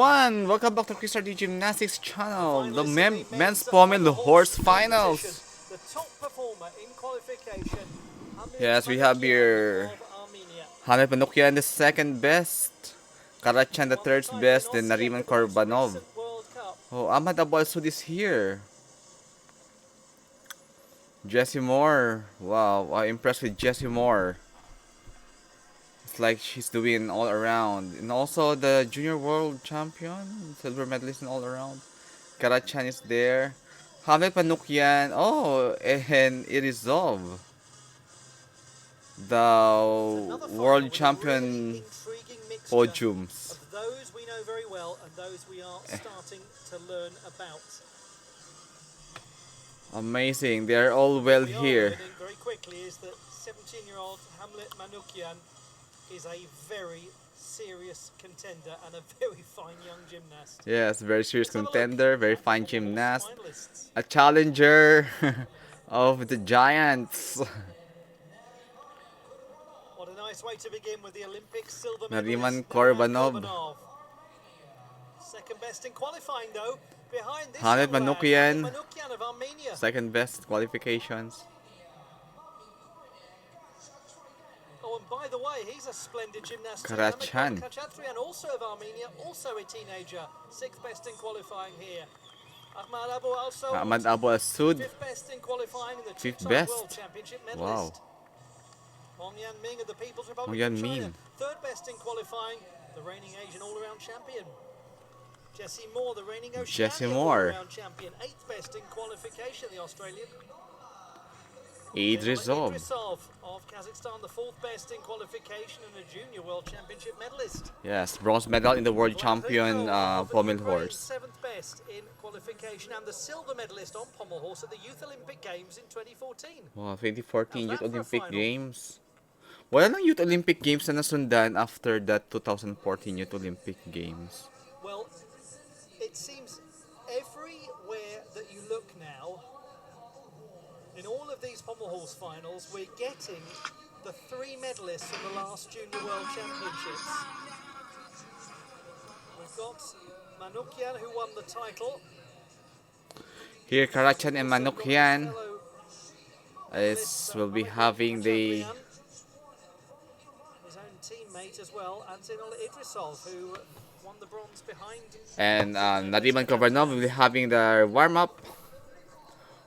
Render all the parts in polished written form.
everyone, welcome back to KRD Gymnastics channel, the men's POMMEL horse finals. The top performer in qualification, Yes, we have here Hamlet Manukyan, the second best, Khachatryan, the third best, then Nariman Kurbanov. Oh, Ahmad Abu Al Soud is here. Jessie Moore, wow, I'm impressed with Jessie Moore. It's like she's doing all around. And also the junior world champion, silver medalist in all around. Khachatryan is there. Hamlet Manukyan. Oh, and Idrissov, the world champion podiums. Of those we know very well and those we are starting to learn about. Amazing. They are all well here. Very quickly is that 17-year-old Hamlet Manukyan is a very serious contender and a very fine young gymnast. Yes, very serious contender, very fine gymnast. A challenger of the giants. What a nice way to begin with the Olympic silver Nariman medalist Kurbanov. Second best in qualifying though. Behind this Hamlet Manukyan, of Armenia. second best qualifications. Oh, and by the way, he's a splendid gymnast. Khachatryan. Mamikon Khachatryan, also of Armenia, also a teenager. Sixth best in qualifying here. Ahmad Abu Al Soud. Ahmad Abu Al Soud. Fifth best in qualifying in the Fifth two-time best. World Championship medalist. Wow. Yanming of the People's Republic of Yanming. China. Third best in qualifying, the reigning Asian all-around champion. Jessie Moore, the reigning Oceania all-around champion. Eighth best in qualification, the Australian. Idrissov. Idrissov of Kazakhstan, the fourth best in qualification and a junior world championship medalist. Yes, bronze medal in the world champion pommel horse. Seventh best in qualification and the silver medalist on pommel horse at the Youth Olympic Games in 2014. Wow, 2014 Youth Olympic Games. Wala nang Youth Olympic Games na nasundan after that 2014 Youth Olympic Games. Well, it seems everywhere that you look now, in all of these pommel horse finals, we're getting the three medalists from the last Junior World Championships. We've got Manukyan, who won the title. Here, Khachatryan and Manukyan will be having the his own teammate as well, and Zeinolla Idrissov, who won the bronze behind. and Nariman Kurbanov will be having the warm-up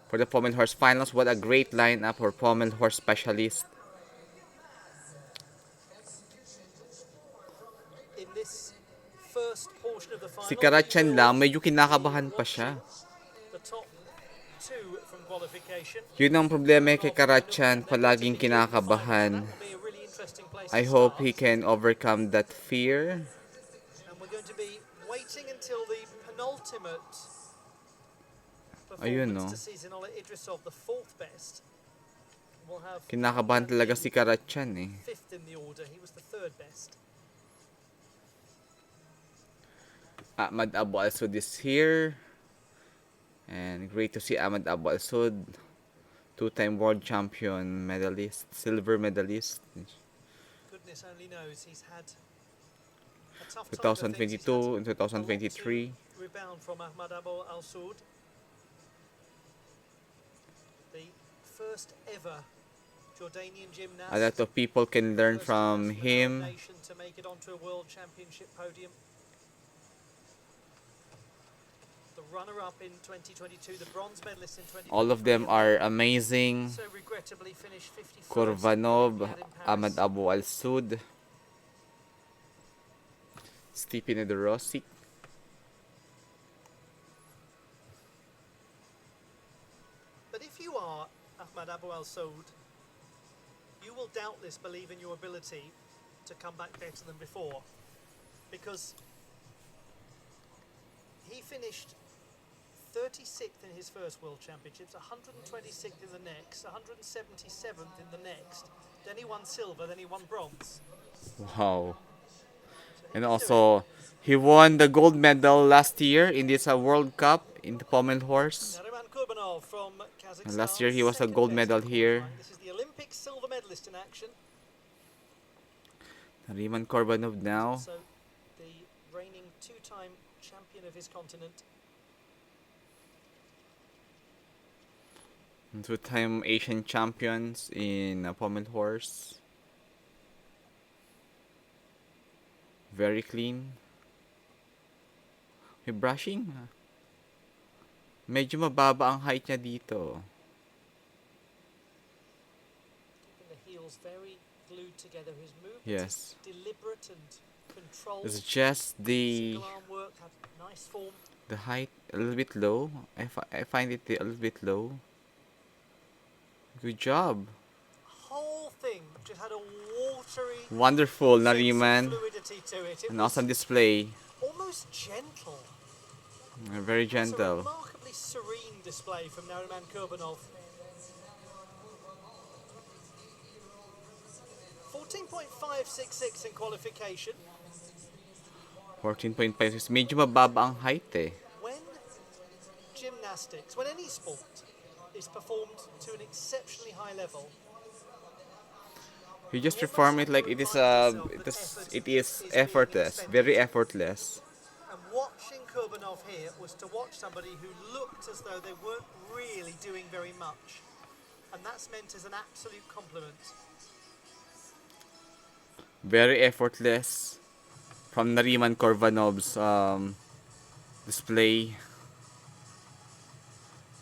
for the pommel horse finals. What a great lineup for pommel horse specialists. In this first portion of the final, Si Khachatryan lang, medyo kinakabahan pa siya. the top two from qualification. Yun ang problema kay Khachatryan, palaging kinakabahan. That'll be a really interesting place I to hope start. he can overcome that fear. And we're going to be waiting until the penultimate Ayun, performance no? to see Zeinolla Idrissov, the fourth best. We'll have Kinakabahan talaga si Khachatryan eh. fifth in the order. He was the third best. Ahmad Abu Al Soud is here. And great to see Ahmad Abu Al Soud, two-time world champion medalist, silver medalist. Goodness only knows he's had a tough time of things. He's 2022 and had a lot 2023. to rebound from Ahmad Abu Al Soud. The first ever Jordanian gymnast. A lot of people can learn First from gymnast him. nation to make it onto a world championship podium. The runner-up in 2022, the bronze medalist in 2023. All of them are amazing. So regrettably finished 51st. Kurbanov, in Paris. Ahmad Abu Al Soud, Stephen Idrissov. But if you are Ahmad Abu Al Soud, you will doubtless believe in your ability to come back better than before, because he finished 36th in his first World Championships, 126th in the next, 177th in the next. Then he won silver, then he won bronze. Wow. And also, he won the gold medal last year in this World Cup in the pommel horse. Nariman Kurbanov from Kazakhstan. And last year he was a second gold best medal in here. qualifying. This is the Olympic silver medalist in action. Nariman Kurbanov now. So the reigning two-time two-time champion of his continent. Two-time Asian champions in pommel horse. Very clean. May brushing. Medyo mababa ang height niya dito. Keeping the heels very glued together. His movement Yes. is deliberate and controlled. It's just the Single arm work had nice form. height a little bit low. I find it a little bit low. Good job. Whole thing just had a watery, Wonderful, sense of Nariman. fluidity to it. It An was awesome display. almost gentle. Very It's a gentle. remarkably serene display from Nariman Kurbanov. 14.566 in qualification. 14.5. Medyo mababa ang height eh. When gymnastics, when any sport is performed to an exceptionally high level, You just perform it like it is effortless, very effortless. and watching Kurbanov here was to watch somebody who looked as though they weren't really doing very much. And that's meant as an absolute compliment. Very effortless from Nariman Kurbanov's display.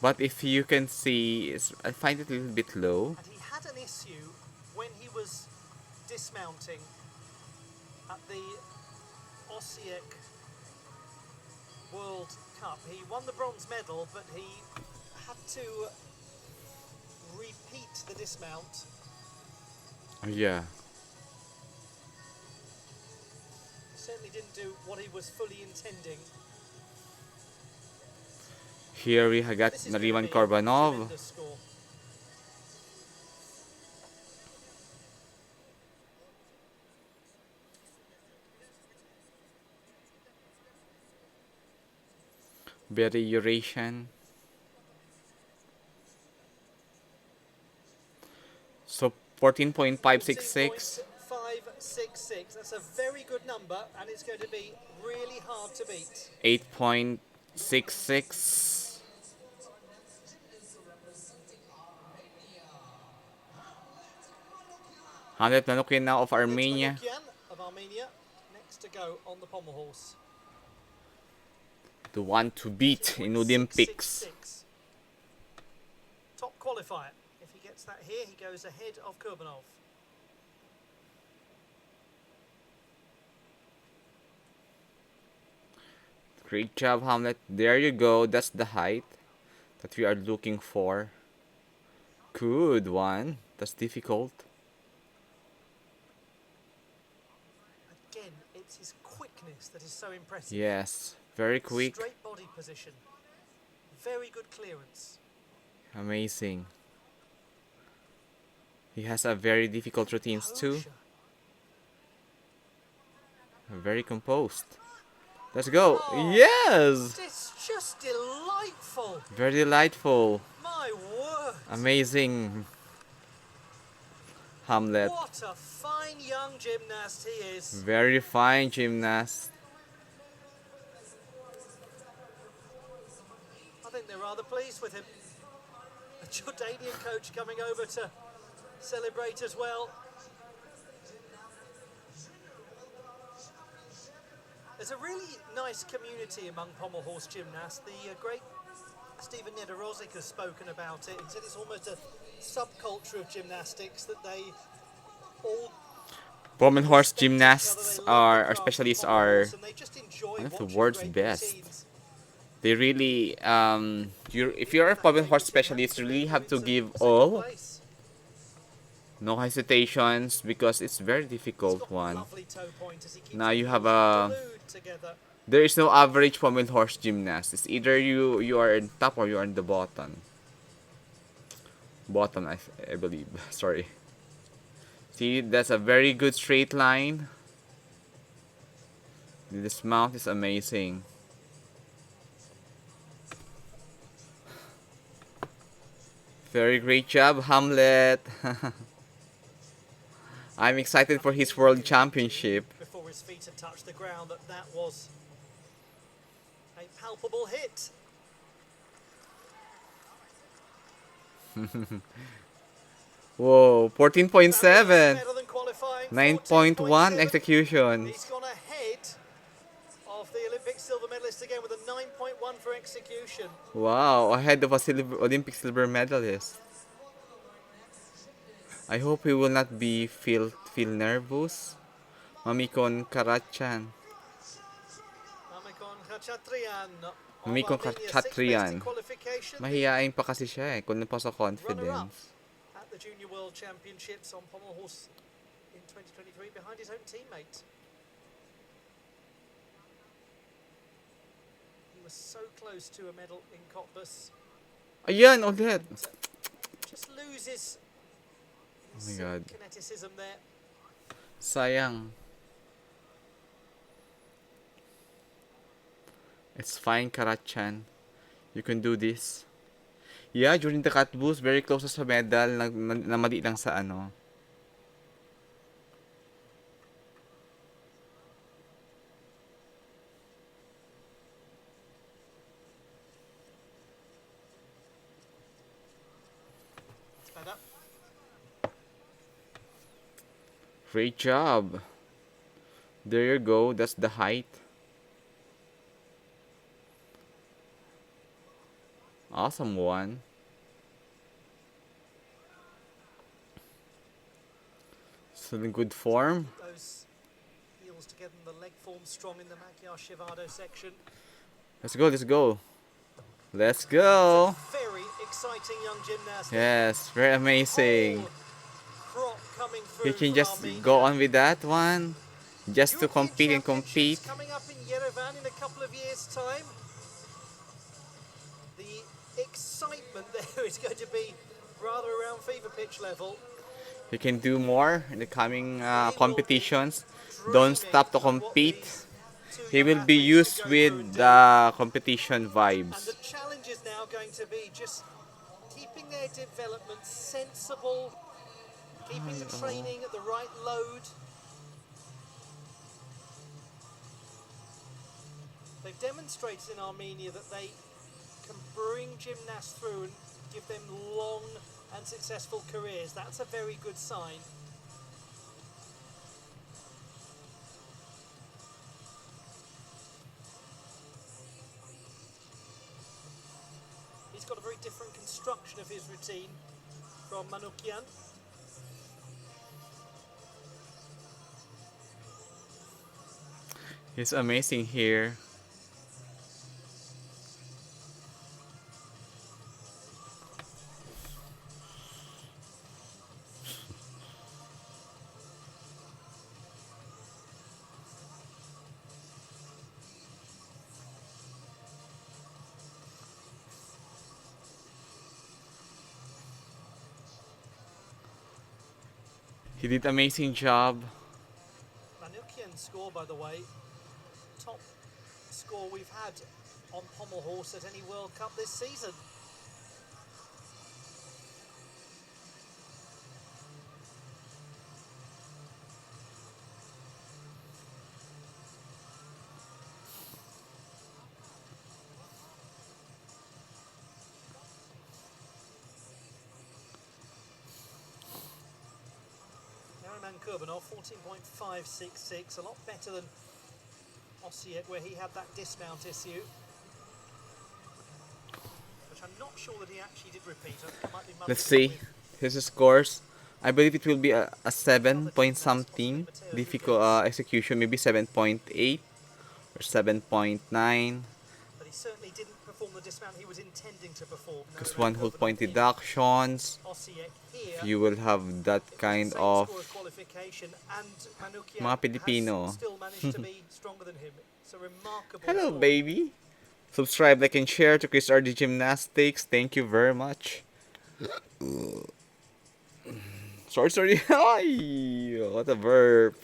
But if you can see, I find it a little bit low. And he had an issue when he was dismounting at the Osijek World Cup. He won the bronze medal, but he had to repeat the dismount. Yeah. Certainly didn't do what he was fully intending. Here we got This is gonna Nariman be a Kurbanov. tremendous score. Very Eurasian. So 14.566. 14.566. That's a very good number, and it's going to be really hard to beat. 8.66. Hamlet Manukyan now of Armenia. Manukyan of Armenia, next to go on the pommel horse. The one to beat in Olympics. 666. Top qualifier. If he gets that here, he goes ahead of Kurbanov. Great job, Hamlet. There you go. That's the height that we are looking for. Good one. That's difficult. Again, it's his quickness that is so impressive. Yes. Very quick. Straight body position. Very good clearance. Amazing. He has a very difficult routines too. Kosher. Very composed. Let's go. Oh. Yes. It's just delightful. Very delightful. My word. Amazing. Hamlet. What a fine young gymnast he is. Very fine gymnast. I think they're rather pleased with him. A Jordanian coach coming over to celebrate as well. There's a really nice community among pommel horse gymnasts. The great Stephen Nedorozic has spoken about it. He said it's almost a subculture of gymnastics that they all Pommel horse respect each other, gymnasts they love are, the our craft of specialists pommel are horse, and they just enjoy one of the watching world's great best. routines. They really if you're a pommel horse specialist, you really have to give all. No hesitations because it's very difficult one. Now you have there is no average pommel horse gymnast. It's either you are in top or you are in the bottom. Bottom, I believe. Sorry. See, that's a very good straight line. This mount is amazing. Very great job, Hamlet. I'm excited for his world championship. Before his feet had touched the ground, that was A palpable hit. Whoa, 14.7. Better than qualifying. 9.1 14.7. executions. He's gone ahead of the Olympic silver medalist again with a 9.1 for execution. Wow, ahead of a Olympic silver medalist. I hope he will not be feel nervous. Mamikon Khachatryan. Mamikon Khachatryan of Mamikon Armenia, sixth best in Khachatryan. qualification. Mahihain pa kasi siya eh, kung pa sa Runner-up confidence. at the Junior World Championships on pommel horse in 2023 behind his own teammate. He was so close to a medal in Cottbus. Ayan, ulit. Just loses Oh my God. kineticism there. Sayang. It's fine, Khachatryan. You can do this. Yeah, during the cut boost, very close sa medal, namali lang sa ano. It's better. Great job. There you go, that's the height. Awesome one. Still in good form. Those heels together and the leg form strong in the Magyar Shivado section. Let's go, let's go. Let's go. Very exciting young gymnast. Yes, very amazing. Crop coming through You can from just Armenia. go on with that one. Just to European compete and compete. Championships coming up in Yerevan in a couple of years' time. The excitement there is going to be rather around fever pitch level. You can do more in the coming competitions. Don't stop to compete. He will be used with the competition And vibes. the challenge is now going to be just keeping their development sensible, keeping the training at the right load. They've demonstrated in Armenia that they can bring gymnasts through and give them long and successful careers. That's a very good sign. He's got a very different construction of his routine from Manukyan. He's amazing here. He did amazing job. Manukyan's score, by the way, top score we've had on pommel horse at any World Cup this season. Nariman Kurbanov, 14.566, a lot better than Osijek, where he had that dismount issue, which I'm not sure that he actually did repeat. I think I might be muddling Let's it see with his scores. I believe it will be a 7 point something difficult execution, maybe 7.8 or 7.9. But he certainly didn't perform the dismount he was intending to perform. Because Nariman one whole point Kurbanov in deductions, Osijek here. you will have that kind Same of score qualification, and Manukyan mga Pilipino. has still managed to be stronger than him. It's a remarkable Hello, score. baby. Subscribe, like, and share to Chris RD Gymnastics. Thank you very much. Sorry. Ay, what a burp.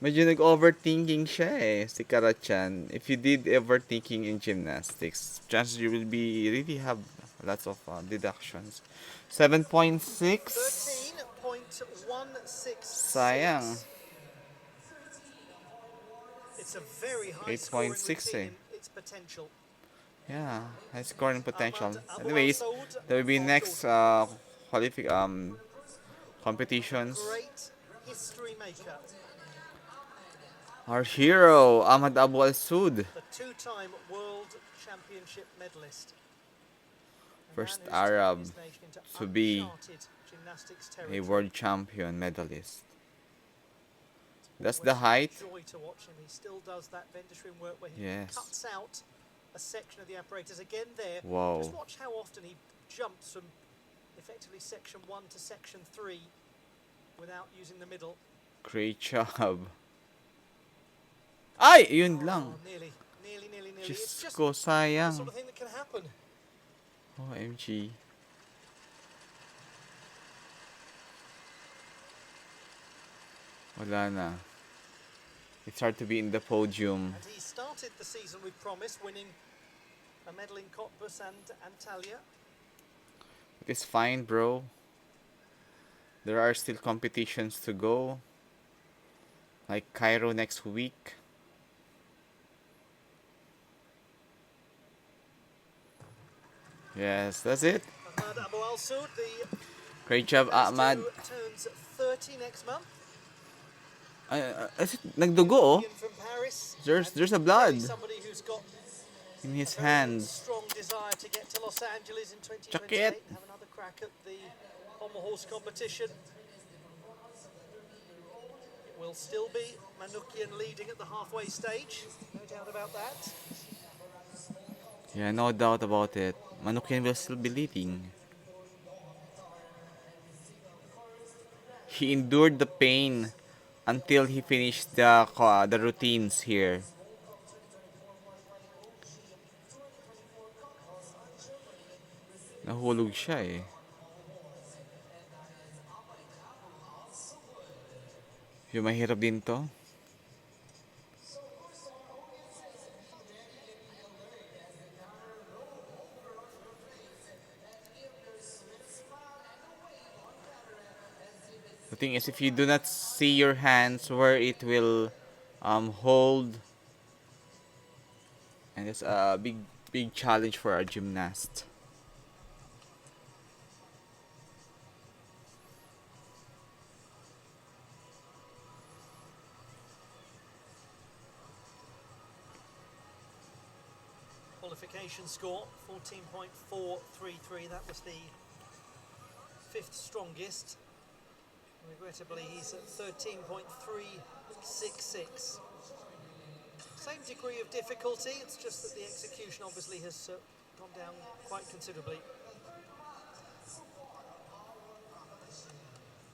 Medyo nag-overthinking siya eh, si Khachatryan. If you did overthinking in gymnastics, chances you will be really have lots of deductions. 7.6. 13.166. Sayang. It's a very high scoring 8.6 routine eh. in its potential. Yeah, high scoring potential. Ahmad Abu Al Anyways, Soud there will be from next Jordan. competitions. Great history maker. Our hero, Ahmad Abu Al Soud. The two-time world championship medalist. A First man who's taken Arab his nation into to be uncharted gymnastics a territory. world champion medalist. That's Always the height. a joy to watch him. He still does that Vendersrim work where he Yes. cuts out a section of the apparatus. Again there, Wow. just watch how often he jumps from effectively section 1 to section 3 without using the middle. Great job. Ay! Yun lang. Oh, nearly. It's Diyos just ko, the sayang. sort of thing that can happen. OMG. Wala na. It's hard to be in the podium. And he started the season with promise, winning a medal in Cottbus and Antalya. It's fine, bro. There are still competitions to go. Like Cairo next week. Yes, that's it. Ahmad Abu Al Soud, the Great job, Ahmad. turns 30 next month. Is it nagdugo, oh? From Paris. There's a And blood somebody who's got in his a very hands. strong desire to get to Los Angeles in Check 2028 it. and have another crack at the pommel horse competition. It will still be Manukyan leading at the halfway stage, no doubt about that. Yeah, no doubt about it. Manukyan will still be leading. He endured the pain until he finished the routines here. Nahulog siya eh. Yung mahirap din to. The thing is, if you do not see your hands where it will hold, and it's a big challenge for a gymnast. Qualification score 14.433. That was the 5th strongest. Regrettably, he's at 13.366. Same degree of difficulty, it's just that the execution obviously has gone down quite considerably.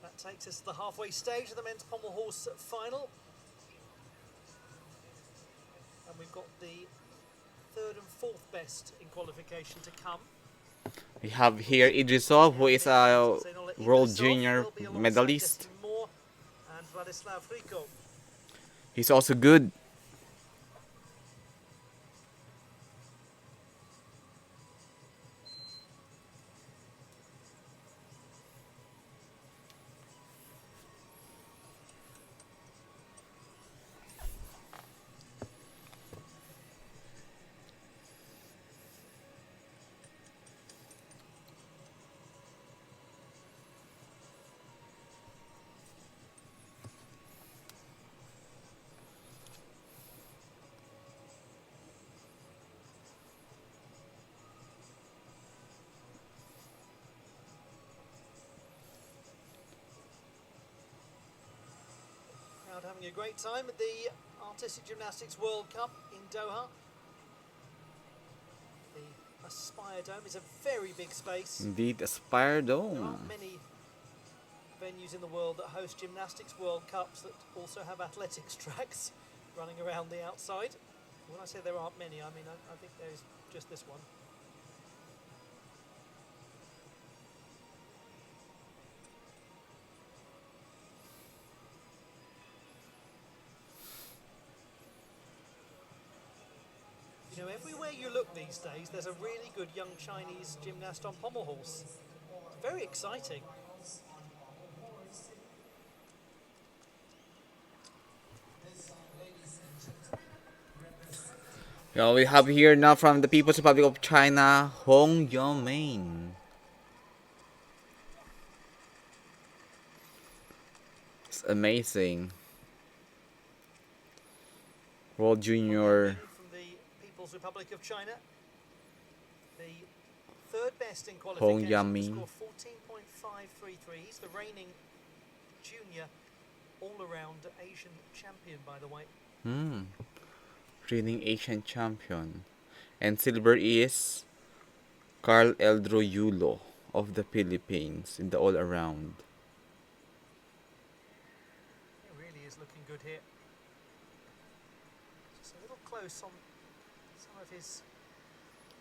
That takes us to the halfway stage of the men's pommel horse final. And we've got the 3rd and 4th best in qualification to come. We have here Idrissov, who is a world junior medalist. And Hryko. He's also good. Having a great time at the Artistic Gymnastics World Cup in Doha. The Aspire Dome is a very big space. Indeed, Aspire There Dome. aren't many venues in the world that host Gymnastics World Cups that also have athletics tracks running around the outside. When I say there aren't many, I mean I think there is just this one. You know, everywhere you look these days, there's a really good young Chinese gymnast on pommel horse. It's very exciting. We have here now from the People's Republic of China, Yanming. It's amazing. World Junior From the People's Republic of China, the third best in Hong qualification, Yanming. scored 14.533. He's the reigning junior all-around Asian champion, by the way. Reigning Asian champion. And silver is Carl Eldro Yulo of the Philippines in the all-around. He really is looking good here. Just a little close on some of his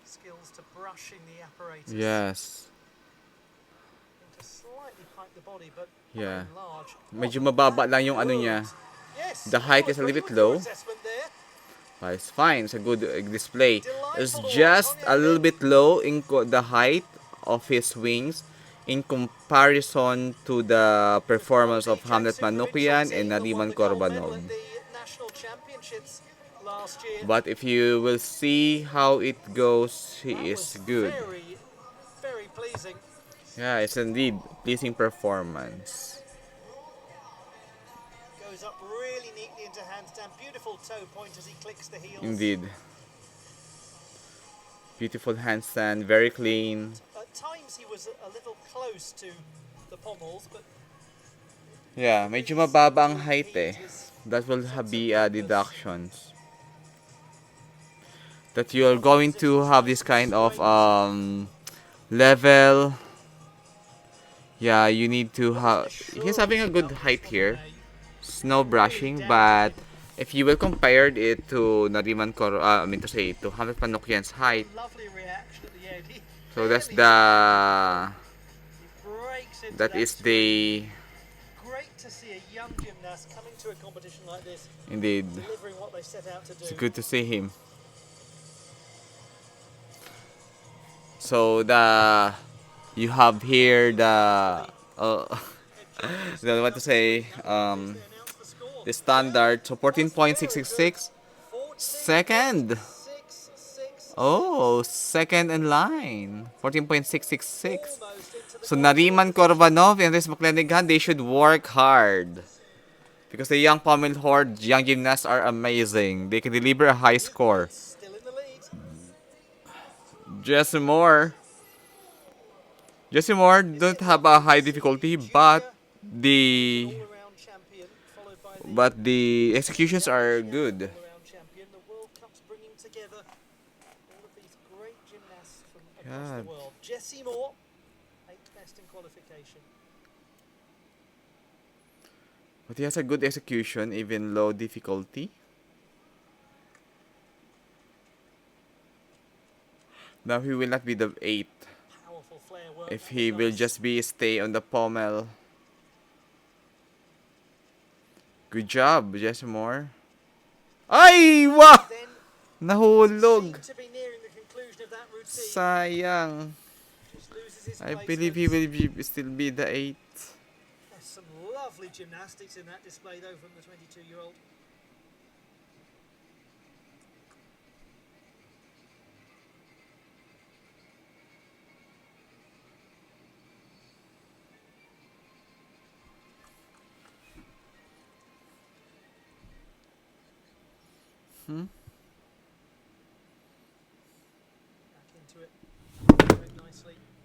skills to brushing the apparatus. Yes. To slightly hike the body, but Yeah. large. Medyo mababa lang yung ano niya. Yes. The height is a little bit low. But it's fine. It's a good display. It's just a little bit low in the height of his wings in comparison to the performance of Hamlet Manukyan and Nariman Kurbanov. But if you will see how it goes, he is good. Very pleasing. Yeah, it's indeed pleasing performance. Goes up really neatly into handstand. Beautiful toe point as he clicks the heels. Indeed. Beautiful handstand, very clean. At times he was a little close to the pommels, but yeah, medyo mababa ang height eh. That will be deductions. That you're going to have this kind of level. Yeah, you need to have. He's having a good height here. Snow brushing, but if you will compare it to Nariman to Hamlet Manukyan's height. Lovely reaction at the end. So that's that is the. Great to see a young gymnast coming to a competition like this. Indeed. Delivering what they set out to do. It's good to see him. So you have here the what to say the standard, so 14.666 second. Oh, second in line, 14.666. So Nariman Kurbanov and this McLennigan, they should work hard because the young POMMEL horde, young gymnasts are amazing. They can deliver a high score. Jesse Moore don't have a high difficulty, but the executions are good. Yeah. Jesse Moore, 8th best in qualification. But he has a good execution, even low difficulty. Now he will not be the 8th. If he will just stay on the POMMEL. Good job, Jesse Moore. Ay! Wow! Nahulog. Sayang. I believe he will still be the 8th. There's some lovely gymnastics in that display though from the 22-year-old.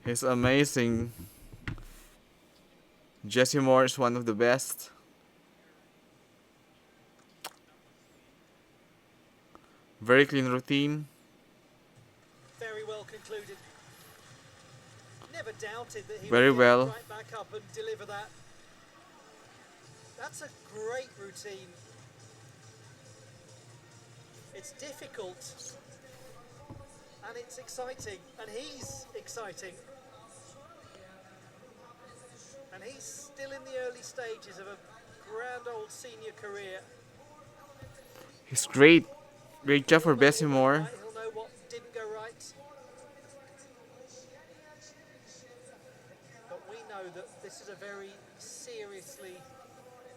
He's amazing. Jesse Moore is one of the best. Very clean routine. Very well concluded. Never doubted that he Very would well. get right back up and deliver that. That's a great routine. It's difficult. And it's exciting. And he's exciting. And he's still in the early stages of a grand old senior career. He's great. Great job for Jesse Moore. He'll know what didn't go right. But we know that this is a very seriously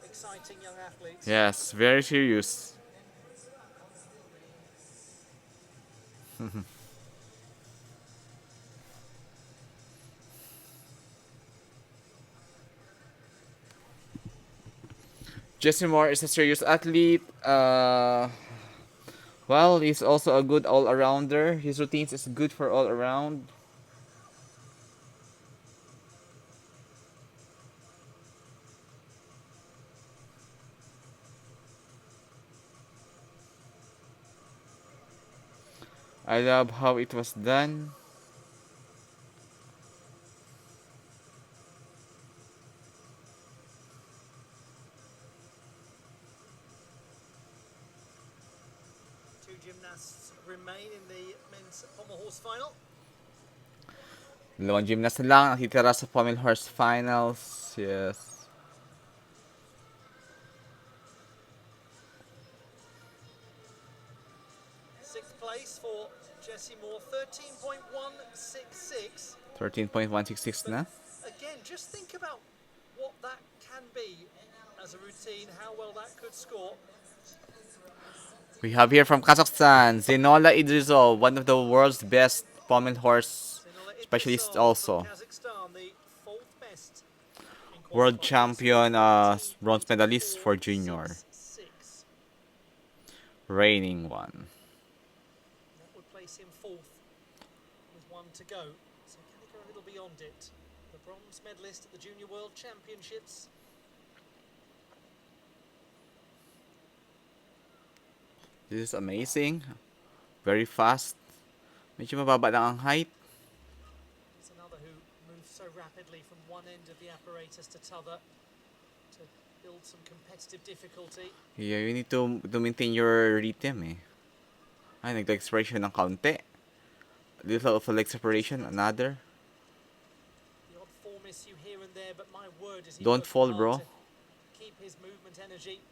exciting young athlete. Yes, very serious. Jesse Moore is a serious athlete. Well, he's also a good all-arounder. His routines is good for all-around. I love how it was done. Two gymnasts remain in the men's pommel horse final. Dalawang gymnast na lang nakitira sa Pommel Horse Finals. Yes. Sixth place for Jesse Moore, 13.166. 13.166 na. Again, just think about what that can be as a routine, how well that could score. We have here from Kazakhstan, Zeinolla Idrissov, one of the world's best Pommel horse Zeinolla specialists Idrissov also. from Kazakhstan, the fourth best in World qualifying champion, this bronze medalist for junior. 14.666. Reigning one. That would place him fourth with one to go. So can he go a little beyond it? The bronze medalist at the Junior World Championships. This is amazing. Very fast. Medyo mababa lang ang height. He's another who moves so rapidly from one end of the apparatus to t'other to build some competitive difficulty. Yeah, you need to maintain your rhythm eh. Ay, nag-leg separation ng kaunti. Little of a leg separation, another. The odd form issue here and there, but my word is he Don't working fall, hard bro. to keep his movement energy.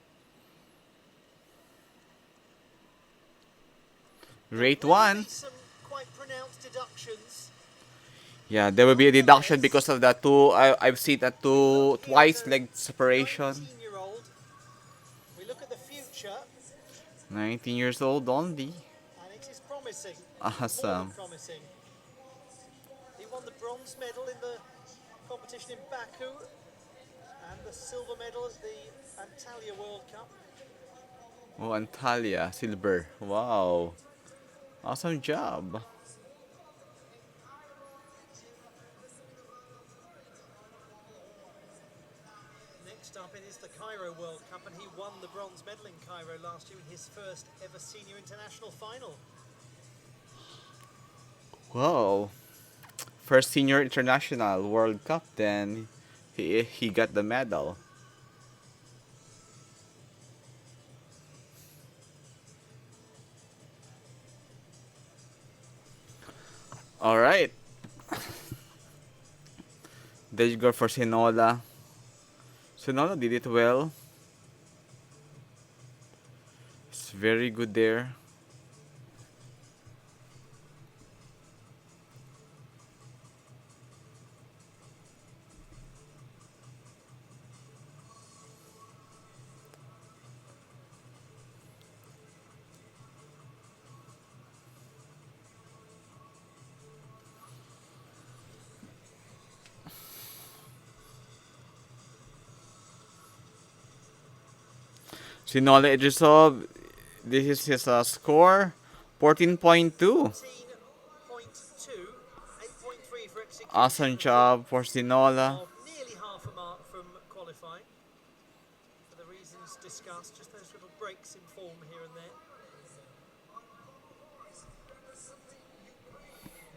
Rate There will 1. be some quite pronounced deductions. Yeah, there will be a deduction because of that two. I've seen that twice leg separation. 19-year-old. We look at the future, 19 years old only. and it is promising. Awesome. More than promising. He won the bronze medal in the competition in Baku and the silver medal at the Antalya World Cup. Oh, Antalya, silver. Wow. Awesome job. Next up, it is the Cairo World Cup, and he won the bronze medal in Cairo last year in his first ever senior international final. Wow. First senior international World Cup, then he got the medal. All right. There you go for Zeinolla. Zeinolla did it well. It's very good there. Zeinolla Idrissov, this is his score, 14.2. 18.2, 8.3 for execution. Awesome job for Zeinolla. Of nearly half a mark from qualifying. For the reasons discussed, just those little breaks in form here and there.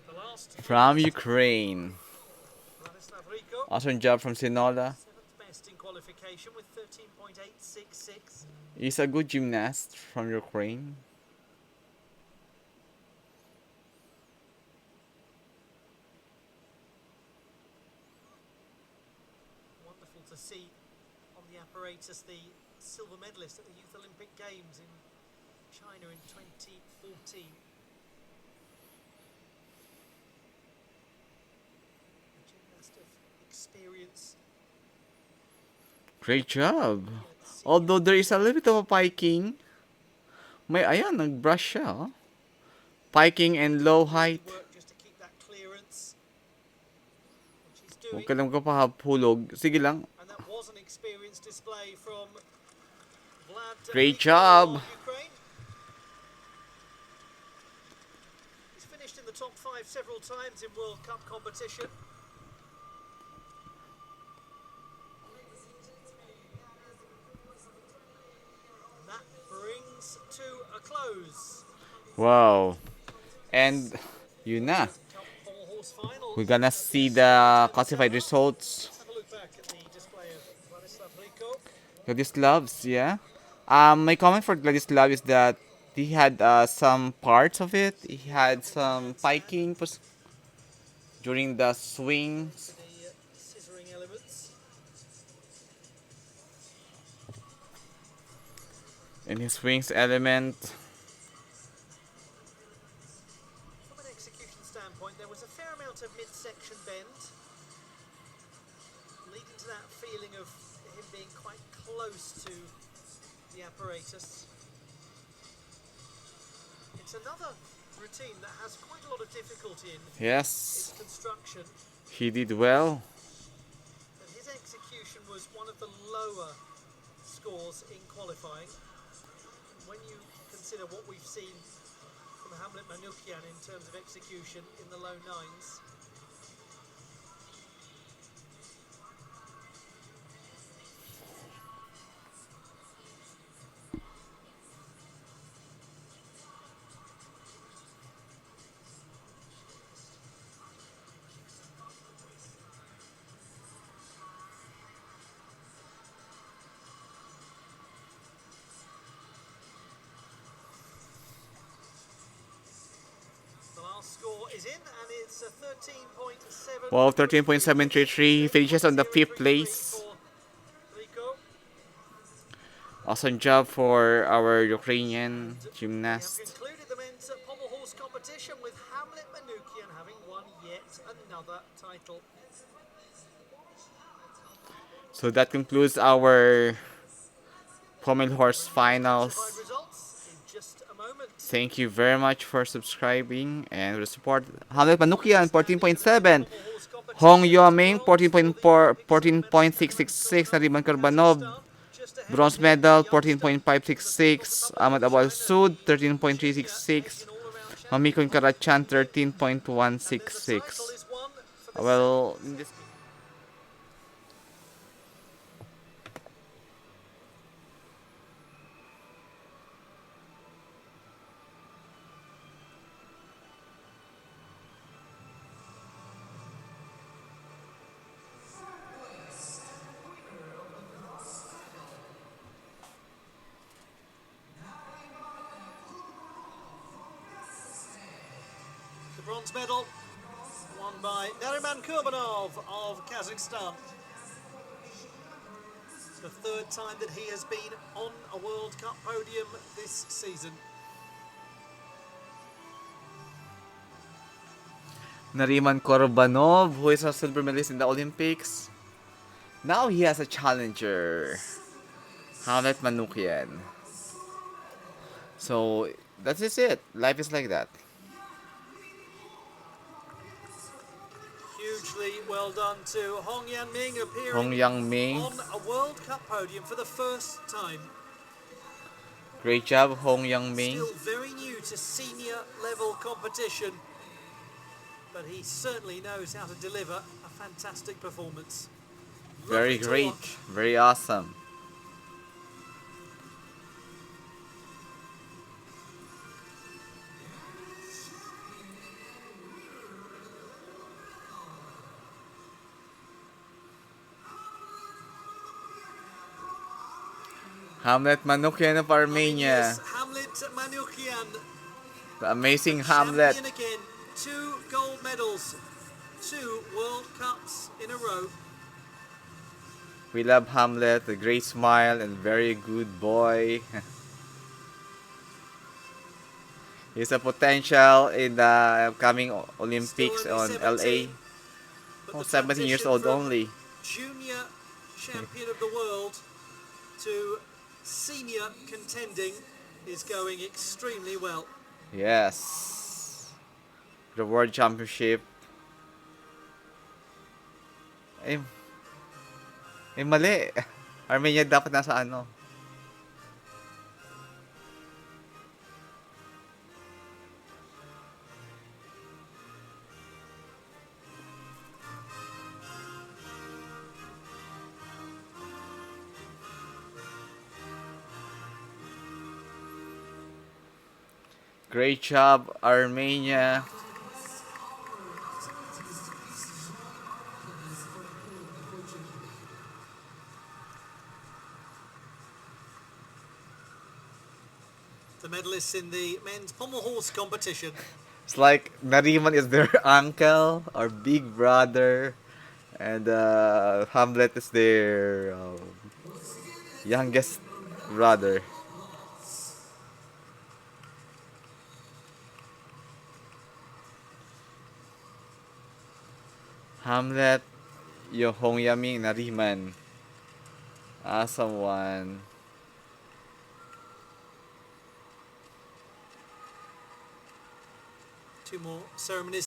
The last From Ukraine. Hryko, Awesome job from Zeinolla. 7th best in qualification with 13.866. He's a good gymnast from Ukraine. Wonderful to see on the apparatus the silver medalist at the Youth Olympic Games in China in 2014. A gymnast of experience. Great job. Although there is a little bit of a piking. May, ayan, nag-brush siya. Oh. Piking and low height. Work just to keep that clearance, which he's Huwag doing. ka lang kapahulog. Sige lang. And that was an experienced display from Vlad Great Hryko job. of Ukraine. He's finished in the top 5 several times in World Cup competition. And that brings to a close. Wow. And yun na. Cup Pommel Horse final. We're gonna see the classified results. Let's have a look back at the display of Hryko. Gladislav's, yeah. My comment for Gladislav is that he had some parts of it. He had some piking during the swings. The scissoring elements. In his swings element. From an execution standpoint, there was a fair amount of midsection bend, leading to that feeling of him being quite close to the apparatus. It's another routine that has quite a lot of difficulty in Yes, its construction, he did well. but his execution was one of the lower scores in qualifying. When you consider what we've seen from Hamlet Manukyan in terms of execution in the low nines. Score is in, and it's a 13.7. Wow, 13.733. He finishes on the 5th place. Awesome job for our Ukrainian gymnast. We have concluded the men's pommel horse competition with Hamlet Manukyan having won yet another title. So that concludes our pommel horse finals. Results in just a moment. Thank you very much for subscribing and the support. Hamlet Manukyan 14.7. Hong Yanming 14.4, 14.666. Nariman Kurbanov bronze medal 14.566. Ahmad Abu Al Soud 13.366. Mamikon Khachatryan 13.166. Well, in this The bronze medal won by Nariman Kurbanov of Kazakhstan. The third time that he has been on a World Cup podium this season. Nariman Kurbanov, who is a silver medalist in the Olympics. Now he has a challenger, Hamlet Manukyan. So that is it. Life is like that. Hugely well done to Hong Yanming, appearing Hong Yanming. on a World Cup podium for the first time. Great job, Hong Yanming. Still very new to senior level competition, but he certainly knows how to deliver a fantastic performance. Very Lovely to great, watch. very awesome. Hamlet Manukyan of Armenia. Yes, Hamlet Manukyan, The amazing Hamlet. champion again, 2 gold medals, 2 World Cups in a row. We love Hamlet, a great smile and very good boy. He's a potential in the upcoming Olympics Still on only LA. 17, but Oh, the 17 years transition old from only. Junior champion of the world to senior contending is going extremely well. Yes. The World Championship. Eh, mali. Armenia dapat nasa ano. Great job, Armenia. The medalists in the men's pommel horse competition. It's like Nariman is their uncle or big brother, and Hamlet is their youngest brother. Hamlet, Yohong Yaming, Nariman. Awesome one. Two more ceremonies.